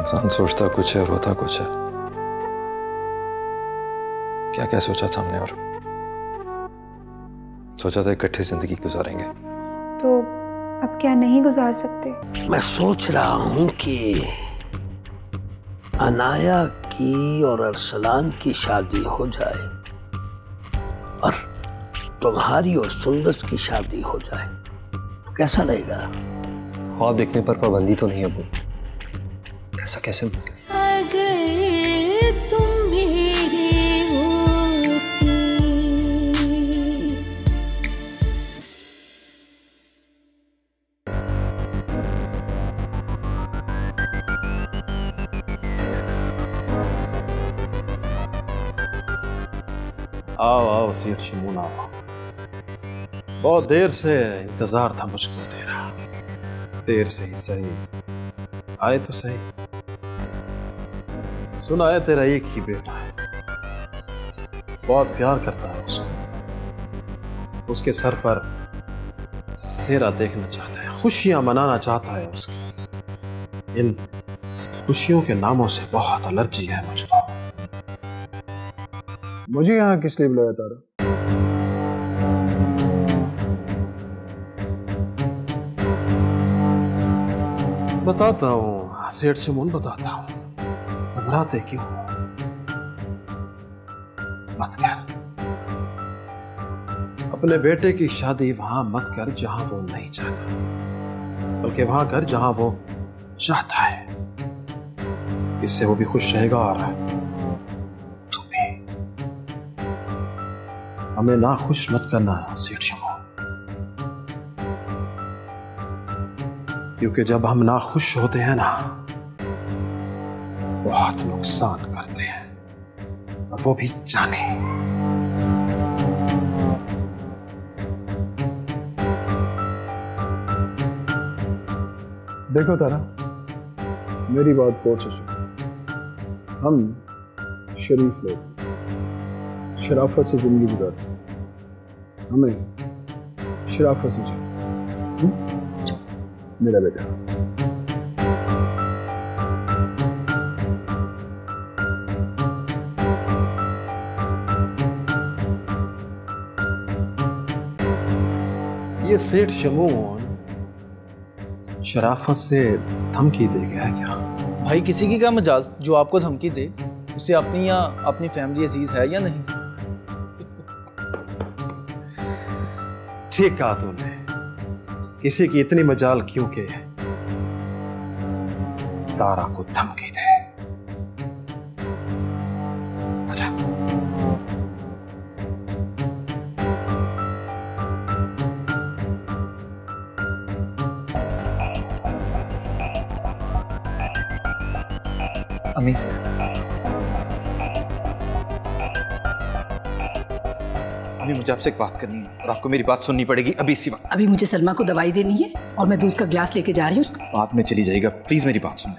इंसान सोचता कुछ है और होता कुछ है। क्या क्या सोचा था हमने, और सोचा था इकट्ठी जिंदगी गुजारेंगे। तो अब क्या नहीं गुजार सकते? मैं सोच रहा हूं कि अनाया की और अरसलान की शादी हो जाए और तुम्हारी और सुंदर की शादी हो जाए। कैसा रहेगा? ख्वाब देखने पर पाबंदी तो नहीं अबू, ऐसा कैसे मुमकिन? अगर तुम मेरे होते। आओ आओ सेठ शमून आओ, बहुत देर से इंतजार था मुझको तेरा। देर से ही सही, आए तो सही। सुना है तेरा एक ही बेटा है, बहुत प्यार करता है उसको। उसके सर पर सेहरा देखना चाहता है, खुशियां मनाना चाहता है उसकी। इन खुशियों के नामों से बहुत एलर्जी है मुझको। मुझे यहाँ किस लिए बुलाया तारा? बताता हूँ सेठ शमून, बताता हूँ। घबराते क्यों? मत कर, अपने बेटे की शादी वहां मत कर जहां वो नहीं चाहता, बल्कि वहां कर जहां वो चाहता है। इससे वो भी खुश रहेगा और तू भी। हमें ना खुश मत करना सेठ शमून, क्योंकि जब हम ना खुश होते हैं ना, बहुत नुकसान करते हैं, और वो भी जाने। देखो तारा, मेरी बात गौर से सुनो। हम शरीफ लोग शराफत से जिंदगी गुजारते हैं, हमें शराफत से जीना। मेरा बेटा, ये सेठ शमून शराफत से धमकी दे गया है क्या? भाई किसी की क्या मजाल जो आपको धमकी दे? उसे अपनी या अपनी फैमिली अजीज है या नहीं? ठीक कहा तूने, किसी की इतनी मजाल क्यों के तारा को धमकी दे। अच्छा, अम्मी, अभी मुझे आपसे एक बात करनी है और आपको मेरी बात सुननी पड़ेगी अभी इसी वक्त। अभी मुझे सलमा को दवाई देनी है और मैं दूध का गिलास लेके जा रही हूँ उसको। बाद में चली जाएगा, प्लीज मेरी बात सुने।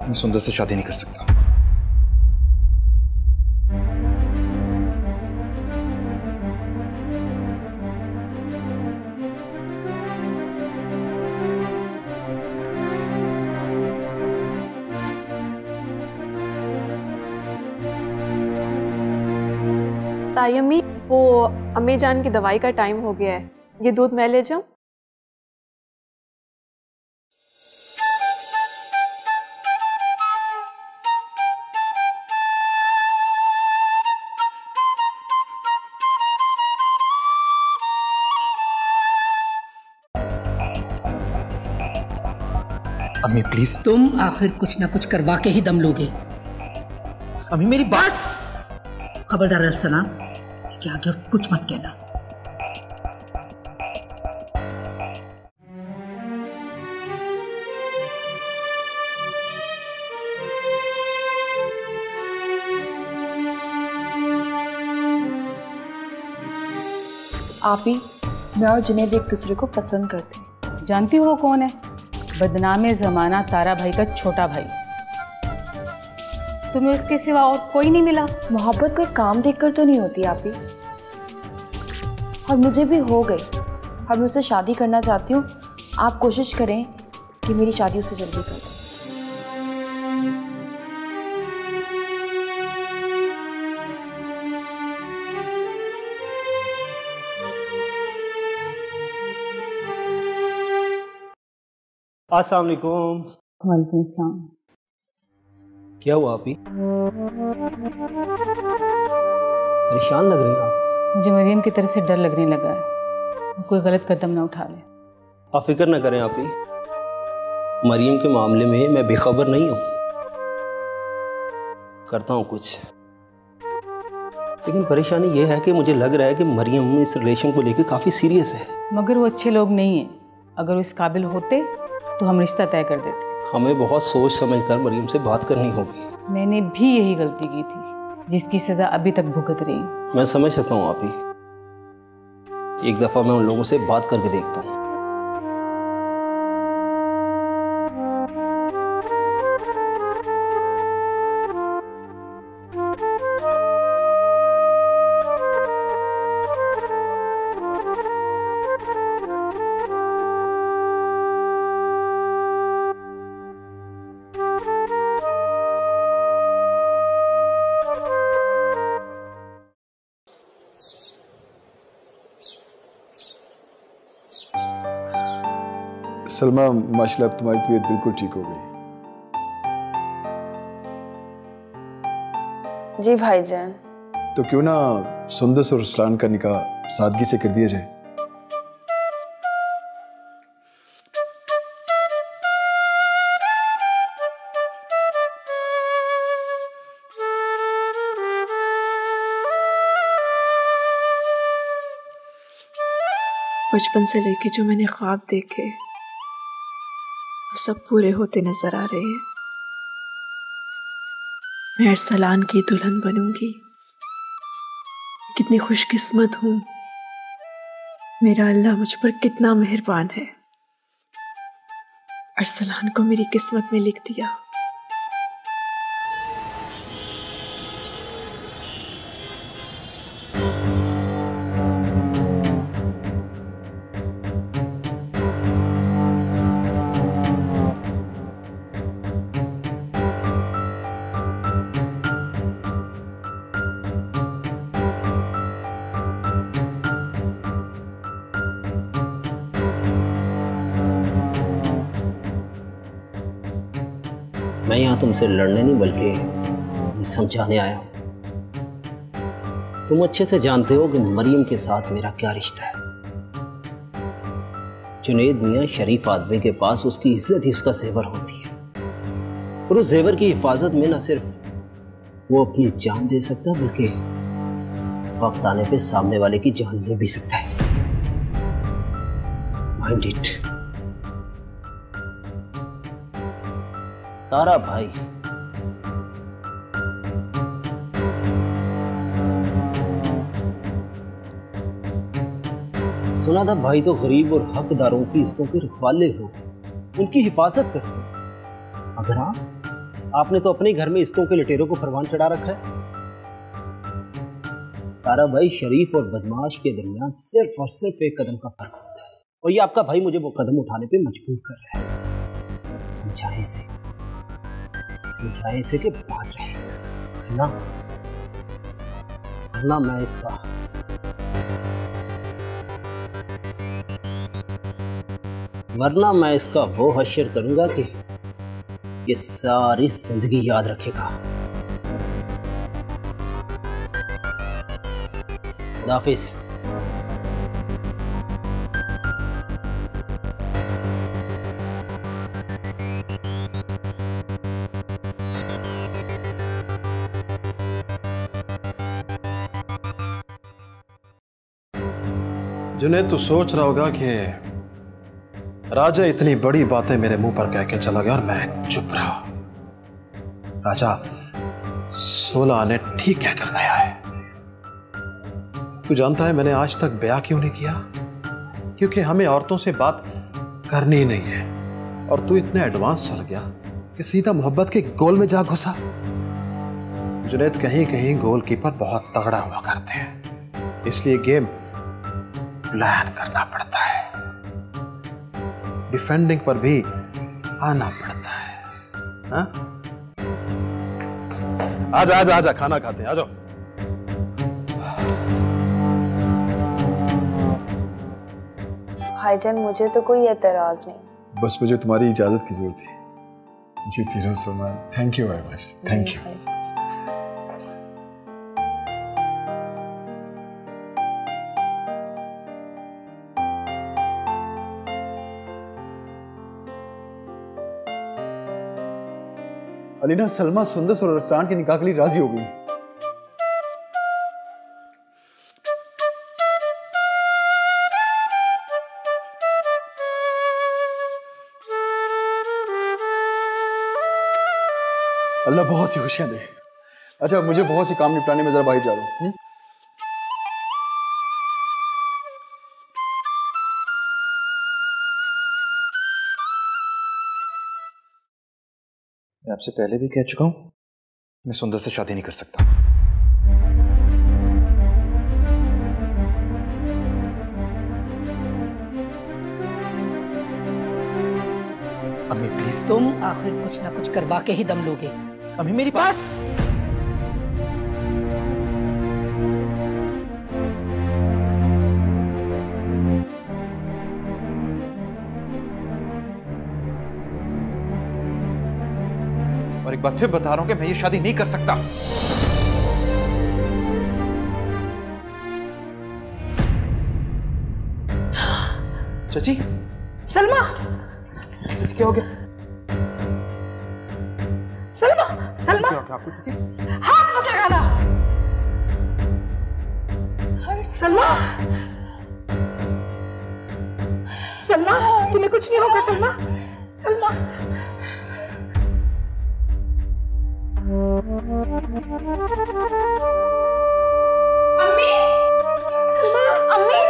मैं सुंदर से शादी नहीं कर सकता। ताई अम्मी, वो अम्मी जान की दवाई का टाइम हो गया है, ये दूध मैं ले जाऊं? अम्मी प्लीज। तुम आखिर कुछ ना कुछ करवा के ही दम लोगे। अम्मी मेरी बात। खबरदार अरसलान, इसके आगे और कुछ मत कहना। आप ही, मैं और जुनैद एक दूसरे को पसंद करते हैं। जानती हो वो कौन है? बदनामे ज़माना तारा भाई का छोटा भाई। तुम्हें उसके सिवा और कोई नहीं मिला? मोहब्बत कोई काम देखकर तो नहीं होती आप ही, और मुझे भी हो गई और मैं उससे शादी करना चाहती हूँ। आप कोशिश करें कि मेरी शादी उससे जल्दी कर दो। अस्सलाम वालेकुम। वालेकुम अस्सलाम। क्या हुआ आप ही? परेशान लग रही हैं आप। मुझे मरियम की तरफ से डर लगने लगा है, कोई गलत कदम ना उठा ले। आप फिक्र ना करें आप ही, मरियम के मामले में मैं बेखबर नहीं हूं, करता हूं कुछ। लेकिन परेशानी यह है कि मुझे लग रहा है कि मरियम इस रिलेशन को लेकर काफी सीरियस है। मगर वो अच्छे लोग नहीं हैं, अगर वो इस काबिल होते तो हम रिश्ता तय कर देते। हमें बहुत सोच समझ कर मरियम से बात करनी होगी। मैंने भी यही गलती की थी जिसकी सजा अभी तक भुगत रही हूँ। मैं समझ सकता हूँ आप ही, एक दफा मैं उन लोगों से बात करके देखता हूँ। सलमा, माशाल्लाह अब तुम्हारी तबीयत बिल्कुल ठीक हो गई। जी भाईजान। तो क्यों ना सुंदस और रसलान का निकाह सादगी से कर दिया जाए। बचपन से लेके जो मैंने ख्वाब देखे वो सब पूरे होते नजर आ रहे हैं। मैं अरसलान की दुल्हन बनूंगी। कितनी खुशकिस्मत हूं, मेरा अल्लाह मुझ पर कितना मेहरबान है। अरसलान को मेरी किस्मत में लिख दिया। मैं यहाँ तुमसे लड़ने नहीं बल्कि समझाने आया हूँ। तुम अच्छे से जानते हो कि मरियम के साथ मेरा क्या रिश्ता है। जुनेद मियाँ शरीफ आदमी के पास उसकी इज्जत ही उसका जेवर होती है, और उस जेवर की हिफाजत में न सिर्फ वो अपनी जान दे सकता है बल्कि वक्त आने पे सामने वाले की जान ले भी सकता है। Mind it. तारा भाई, सुना था भाई तो गरीब और हकदारों की इज्जतों के रखवाले हो, उनकी हिफाजत करते। मगर आपने तो अपने घर में इज्जतों के लटेरों को फरमान चढ़ा रखा है। तारा भाई, शरीफ और बदमाश के दरमियान सिर्फ और सिर्फ एक कदम का फर्क होता है, और ये आपका भाई मुझे वो कदम उठाने पे मजबूर कर रहा है। समझाए इसे कि पास रहे, वरना मैं इसका वो हश्र करूंगा कि ये सारी जिंदगी याद रखेगा। खुदाफिज। जुनेद तो सोच रहा होगा कि राजा इतनी बड़ी बातें मेरे मुंह पर कह के चला गया और मैं चुप रहा। राजा 16 आने ठीक कहकर गया है। तू जानता है मैंने आज तक ब्याह क्यों नहीं किया? क्योंकि हमें औरतों से बात करनी नहीं है, और तू इतने एडवांस चल गया कि सीधा मोहब्बत के गोल में जा घुसा। जुनेद, कहीं कहीं गोलकीपर बहुत तगड़ा हुआ करते हैं, इसलिए गेम प्लान करना पड़ता है। डिफेंडिंग पर भी आना पड़ता है। हाँ? आजा आजा आजा, खाना खाते हैं, आ जाओ। भाईजान मुझे तो कोई एतराज नहीं, बस मुझे तुम्हारी इजाजत की जरूरत थी। जीती रहो Salman, thank you very much, thank you. Alina, Salma Sundas और रसलान के निकाह के लिए राजी हो गई। अल्लाह बहुत सी खुशियां दे। अच्छा, मुझे बहुत सी काम निपटाने में जरा बाहर जा रहा हूँ। मैं आपसे पहले भी कह चुका हूं, मैं सुंदर से शादी नहीं कर सकता। अम्मी प्लीज। तुम आखिर कुछ ना कुछ करवा के ही दम लोगे। अम्मी मेरी बात। और एक बार फिर बता रहा हूं कि मैं ये शादी नहीं कर सकता। चाची। सलमा, चाची क्या हो गया? सलमा, सलमा, आपको चाची? हाथ मत लगाना। सलमा, सलमा, तुम्हें कुछ नहीं होगा सलमा, सलमा। अम्मी, सलमा, अम्मी,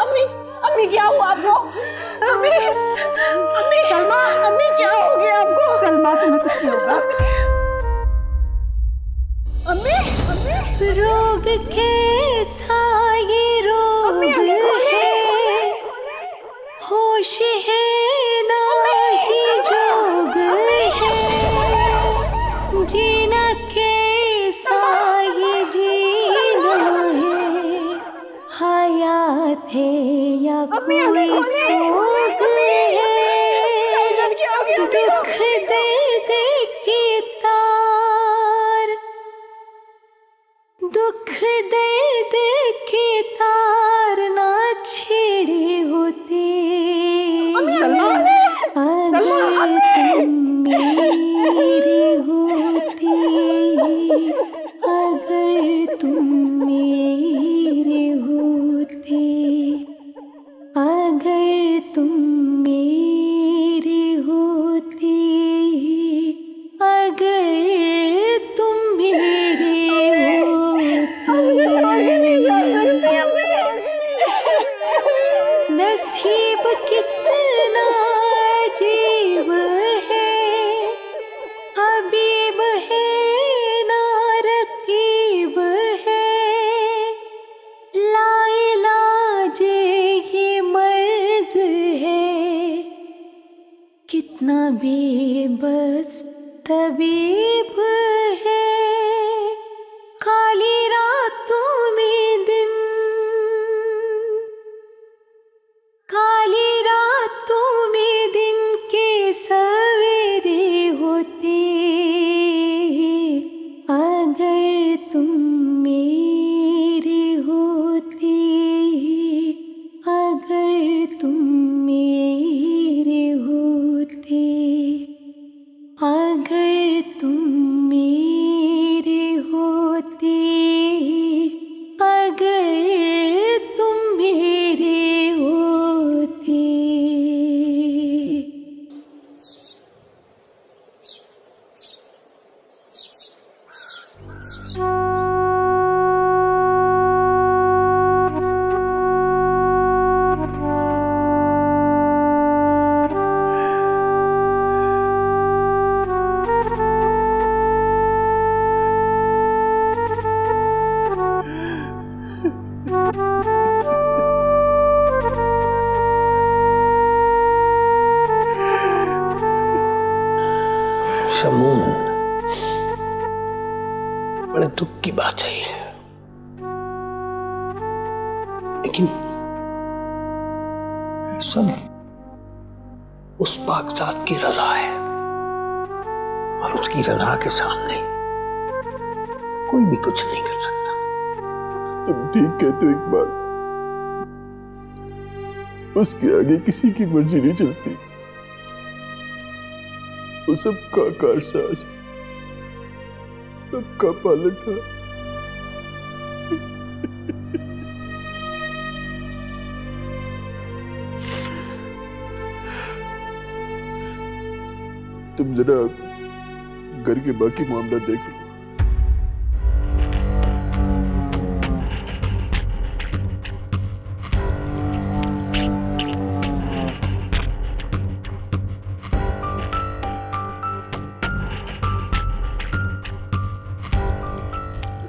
अम्मी, अम्मी क्या हुआ आपको? अम्मी, अम्मी, सलमा, अम्मी क्या हो गया आपको? सलमा, तुम्हें कुछ नहीं होगा। अम्मी, अम्मी, रोग कैसा ये रोग है, होश है ना ही जोग है, जीना कैसा ये जीना है, हयात है या कोई सोग है, दुख दर्द के तार, दुख दर्द के तार ना छेड़े होते, अगर तुम मेरे होते, अगर तुम मेरे होते, अगर तुम मेरे होते, अगर तुम मेरे नसीब कितना अजीब है, हबीब है ना रकीब है, लाइलाज ये मर्ज है, कितना बेबस तबीब है, काली रातों में दिन, काली रातों में दिन के सवेरे होते, अगर तुम मेरे होते, अगर तुम मेरे होते, अगर तुम मेरे समून, बड़े दुख की बात है ये, लेकिन ये सब उस पाकज़ात की रजा है और उसकी रजा के सामने कोई भी कुछ नहीं कर सकता। तुम ठीक कहते हो इकबाल, उसके आगे किसी की मर्जी नहीं चलती। वो सबका कारसाज, सबका पालक था। तुम जरा घर के बाकी मामला देख लो।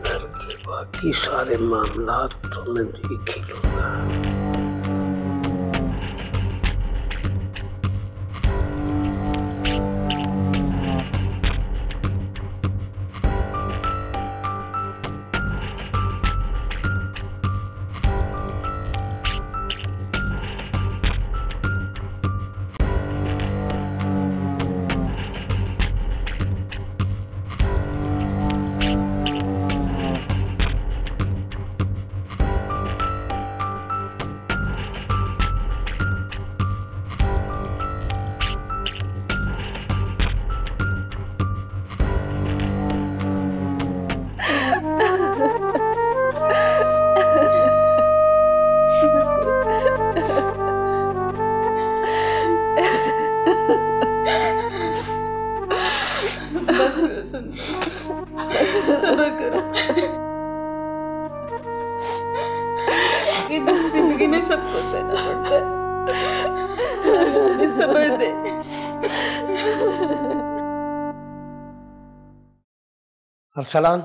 घर के बाकी सारे मामला तो मैं देख ही लूंगा। सब्र करो, ये दुख जिंदगी में सबको सहना पड़ता है। सब्र दे। अरसलान,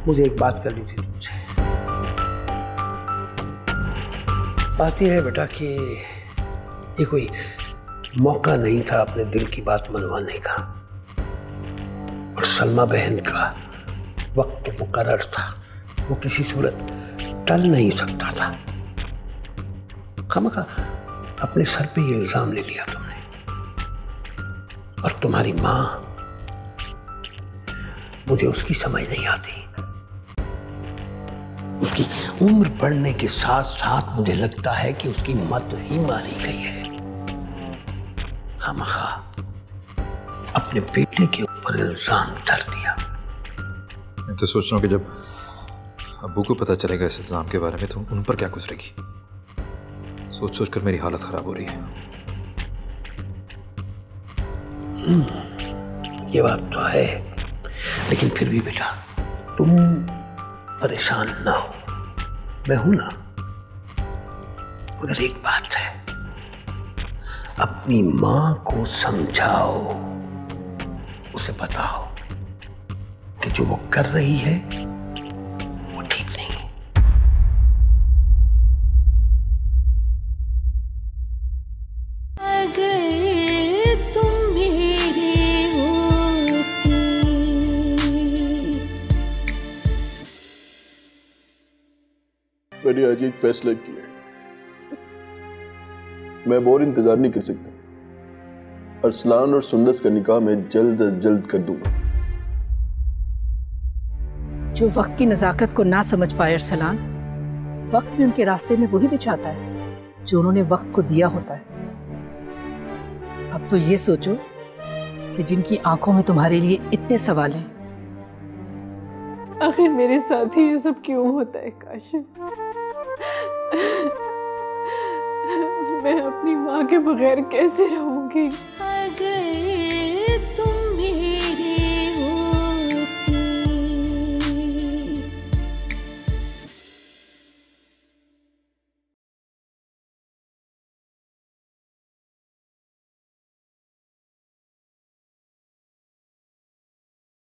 मुझे एक बात करनी थी तुमसे। बात यह है बेटा कि ये कोई मौका नहीं था अपने दिल की बात मनवाने का, और सलमा बहन का वक्त तो मुकर्रर था, वो किसी सूरत टल नहीं सकता था। खामखा अपने सर पे ये इल्जाम ले लिया तुमने। और तुम्हारी माँ, मुझे उसकी समझ नहीं आती। उसकी उम्र बढ़ने के साथ साथ मुझे लगता है कि उसकी मत ही मारी गई है। खामखा अपने बेटे के ऊपर इल्जाम धर दिया। मैं तो सोच रहा हूँ कि जब अब्बू को पता चलेगा इस इल्जाम के बारे में तो उन पर क्या गुजरेगी। सोच सोच कर मेरी हालत खराब हो रही है। ये बात तो है, लेकिन फिर भी बेटा तुम परेशान ना हो, मैं हूं ना। मगर एक बात है, अपनी मां को समझाओ, उसे बताओ कि जो वो कर रही है वो ठीक नहीं है। अगर तुम मेरे होते, मैंने आज एक फैसला किया है। मैं और इंतजार नहीं कर सकता। अरसलान और सुंदस का निकाह मैं जल्द अज जल्द कर दूंगा। जो वक्त की नजाकत को ना समझ पाए अरसलान, वक्त भी उनके रास्ते में वही बिछाता है जो उन्होंने वक्त को दिया होता है। अब तो ये सोचो कि जिनकी आंखों में तुम्हारे लिए इतने सवाल हैं, आखिर मेरे साथ ही ये सब क्यों होता है काशिफ? मैं अपनी माँ के बगैर कैसे रहूंगी? अगर